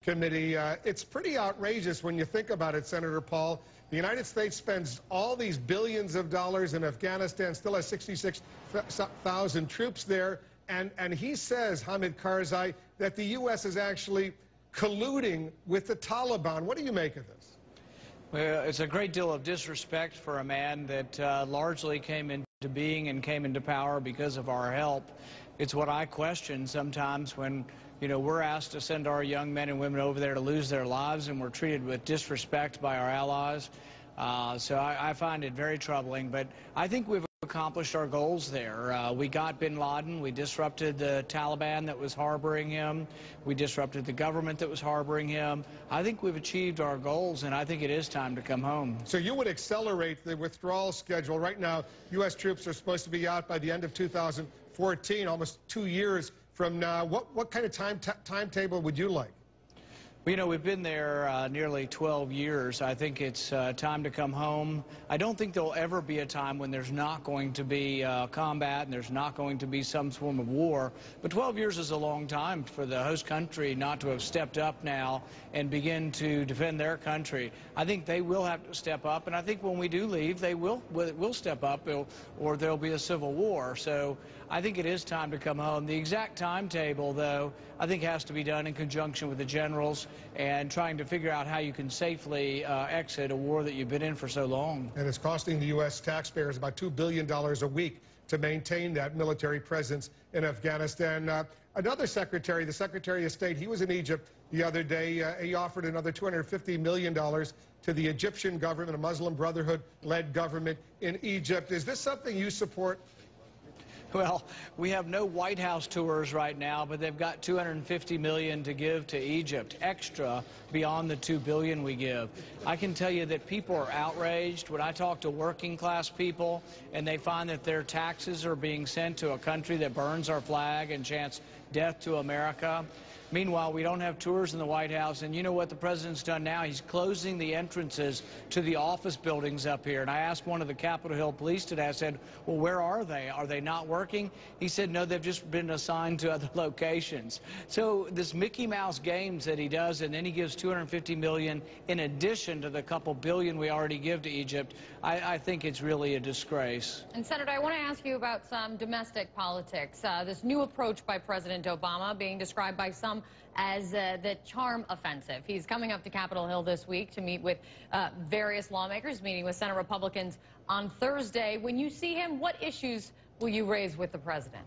Committee. It's pretty outrageous when you think about it, Senator Paul. The United States spends all these billions of dollars in Afghanistan, still has 66,000 troops there, and he says, Hamid Karzai, that the U.S. is actually colluding with the Taliban. What do you make of this? Well, it's a great deal of disrespect for a man that largely came into being and came into power because of our help. It's what I question sometimes when, we're asked to send our young men and women over there to lose their lives, and we're treated with disrespect by our allies. So I find it very troubling, but I think we've accomplished our goals there. We got bin Laden. We disrupted the Taliban that was harboring him. We disrupted the government that was harboring him. I think we've achieved our goals, and I think it is time to come home. So you would accelerate the withdrawal schedule. Right now, U.S. troops are supposed to be out by the end of 2014, almost 2 years from now. What kind of timetable would you like? Well, we've been there nearly 12 years. I think it's time to come home. I don't think there'll ever be a time when there's not going to be combat and there's not going to be some form of war. But 12 years is a long time for the host country not to have stepped up now and begin to defend their country. I think they will have to step up, and I think when we do leave, they will step up, or there'll be a civil war. So I think it is time to come home. The exact timetable, though, I think has to be done in conjunction with the generals and trying to figure out how you can safely exit a war that you've been in for so long. And it's costing the U.S. taxpayers about $2 billion a week to maintain that military presence in Afghanistan. Another secretary, the Secretary of State, he was in Egypt the other day. He offered another $250 million to the Egyptian government, a Muslim Brotherhood-led government in Egypt. Is this something you support? Well, we have no White House tours right now, but they've got $250 million to give to Egypt, extra beyond the $2 billion we give. I can tell you that people are outraged. When I talk to working class people and they find that their taxes are being sent to a country that burns our flag and chants death to America. Meanwhile, we don't have tours in the White House, and you know what the president's done now? He's closing the entrances to the office buildings up here. And I asked one of the Capitol Hill police today, I said, well, where are they? Are they not working? He said, no, they've just been assigned to other locations. So this Mickey Mouse games that he does, and then he gives $250 million in addition to the couple billion we already give to Egypt, I think it's really a disgrace. And Senator, I want to ask you about some domestic politics. This new approach by President Obama being described by some as the charm offensive. He's coming up to Capitol Hill this week to meet with various lawmakers, meeting with Senate Republicans on Thursday. When you see him, what issues will you raise with the president?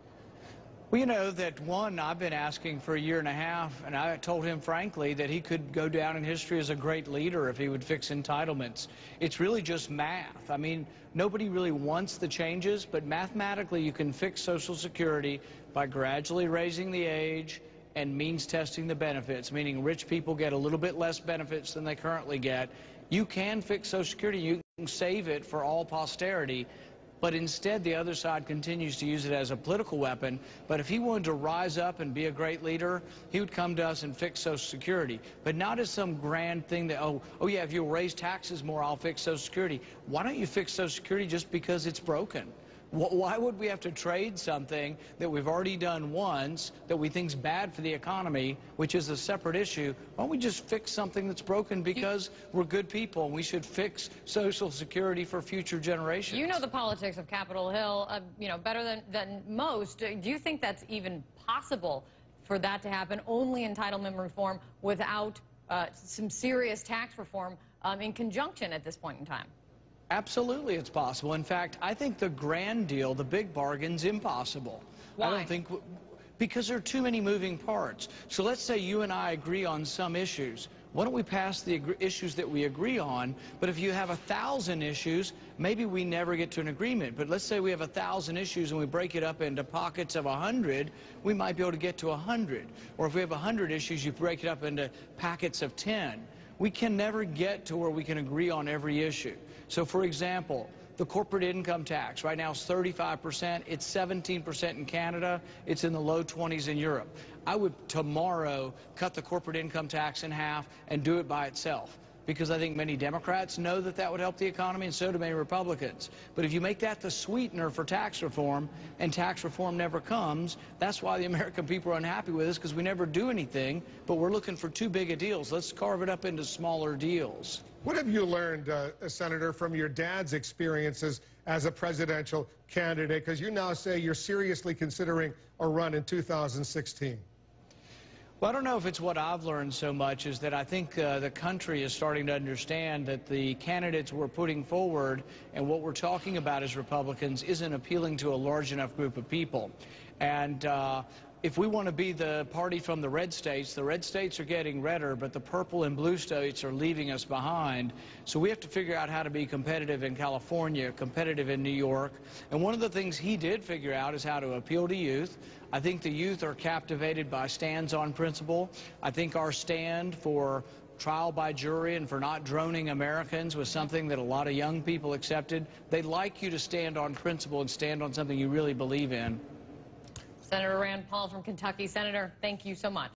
Well, you know that one I've been asking for a year and a half, and I told him frankly that he could go down in history as a great leader if he would fix entitlements. It's really just math. I mean, nobody really wants the changes, but mathematically you can fix Social Security by gradually raising the age and means testing the benefits, meaning rich people get a little bit less benefits than they currently get. You can fix Social Security. You can save it for all posterity. But instead, the other side continues to use it as a political weapon. But if he wanted to rise up and be a great leader, he would come to us and fix Social Security. But not as some grand thing that, oh yeah, if you'll raise taxes more, I'll fix Social Security. Why don't you fix Social Security just because it's broken? Why would we have to trade something that we've already done once that we think's bad for the economy, which is a separate issue? Why don't we just fix something that's broken because we're good people and we should fix Social Security for future generations? You know the politics of Capitol Hill, better than most. Do you think that's even possible for that to happen? Only entitlement reform without some serious tax reform in conjunction at this point in time? Absolutely, it's possible. In fact, I think the grand deal, the big bargain's impossible. Why? I don't think, because there are too many moving parts. So let's say you and I agree on some issues. Why don't we pass the issues that we agree on? But if you have 1,000 issues, maybe we never get to an agreement. But let's say we have 1,000 issues and we break it up into pockets of 100, we might be able to get to 100. Or if we have 100 issues, you break it up into packets of 10. We can never get to where we can agree on every issue. So, for example, the corporate income tax right now is 35%. It's 17% in Canada. It's in the low 20s in Europe. I would tomorrow cut the corporate income tax in half and do it by itself. because I think many Democrats know that that would help the economy, and so do many Republicans. But if you make that the sweetener for tax reform, and tax reform never comes, that's why the American people are unhappy with us, because we never do anything, but we're looking for too big a deals. Let's carve it up into smaller deals. What have you learned, Senator, from your dad's experiences as a presidential candidate? Because you now say you're seriously considering a run in 2016. Well, I don't know if it's what I've learned so much is that I think the country is starting to understand that the candidates we're putting forward and what we're talking about as Republicans isn't appealing to a large enough group of people. And if we want to be the party from the red states are getting redder, but the purple and blue states are leaving us behind. So we have to figure out how to be competitive in California, competitive in New York. And one of the things he did figure out is how to appeal to youth. I think the youth are captivated by stands on principle. I think our stand for trial by jury and for not droning Americans was something that a lot of young people accepted. They'd like you to stand on principle and stand on something you really believe in. Senator Rand Paul from Kentucky. Senator, thank you so much.